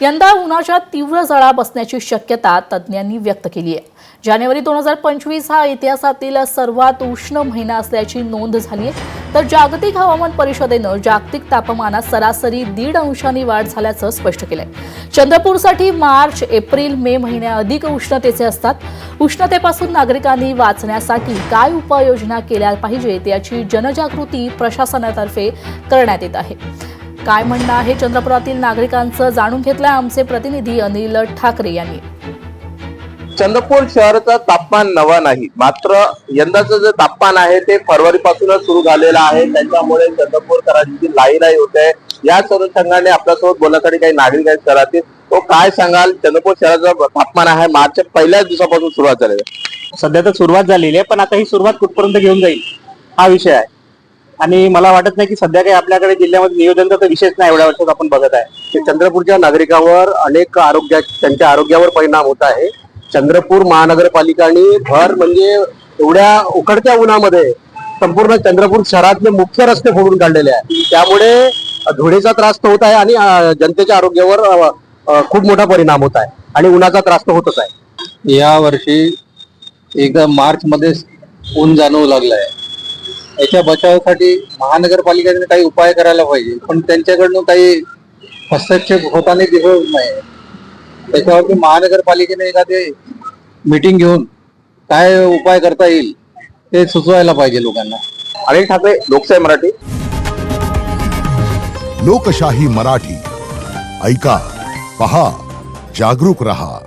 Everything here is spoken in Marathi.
यंदा उन्हाच्या तीव्र झळा बसण्याची शक्यता तज्ज्ञांनी व्यक्त केली आहे। जानेवारी 2025 हा इतिहासातील सर्वात उष्ण महिना असल्याची नोंद झाली आहे। तर जागतिक हवामान परिषदेनं जागतिक तापमानात सरासरी 1.5 अंशांनी वाढ झाल्याचं स्पष्ट केलंय। चंद्रपूरसाठी मार्च, एप्रिल, मे महिने अधिक उष्णतेचे असतात। उष्णतेपासून नागरिकांनी वाचण्यासाठी काय उपाययोजना केल्या पाहिजेत याची जनजागृती प्रशासनातर्फे करण्यात येत आहे। काय म्हणणं आहे चंद्रपुरातील नागरिकांचं जाणून घेतलंय आमचे प्रतिनिधी अनिल ठाकरे यांनी। चंद्रपूर शहराचं तापमान नवा नाही, मात्र यंदाचं जे तापमान आहे ते फरवरीपासूनच सुरू झालेलं आहे। त्याच्यामुळे चंद्रपूरकरांची लाईलाई होते। याच अनुषंगाने आपल्यासोबत बोलण्यासाठी काही नागरिक आहेत शहरातील। तो काय सांगाल, चंद्रपूर शहराचं तापमान आहे मार्चच्या पहिल्याच दिवसापासून सुरुवात झालेली आहे। सध्या तर सुरुवात झालेली आहे, पण आता ही सुरुवात कुठपर्यंत घेऊन जाईल हा विषय आहे। आणि मला वाटत नाही की सध्या काही आपल्याकडे जिल्ह्यामध्ये नियोजनचा तर विषयच नाही। एवढ्या वर्षात आपण बघत आहे चंद्रपूरच्या नागरिकांवर अनेक त्यांच्या आरोग्यावर परिणाम होत आहे। चंद्रपूर महानगरपालिकाने भर म्हणजे एवढ्या उकडत्या उन्हामध्ये संपूर्ण चंद्रपूर शहरातले मुख्य रस्ते फोडून काढलेले आहे। त्यामुळे धुळीचा त्रास होत आहे आणि जनतेच्या आरोग्यावर खूप मोठा परिणाम होत आहे आणि उन्हाचा त्रास होतच आहे। या वर्षी एकदा मार्च मध्ये ऊन जाणवू लागलाय। याच्या बचावासाठी महानगरपालिकेने काही उपाय करायला पाहिजे, पण त्यांच्याकडून काही हस्तक्षेप होताना दिसत नाही। त्याच्यावरती महानगरपालिकेने एखादी मीटिंग घेऊन काय उपाय करता येईल ते सुचवायला पाहिजे लोकांना। अनिल ठाकरे, लोकशाही मराठी। लोकशाही मराठी ऐका, पहा, जागरूक रहा।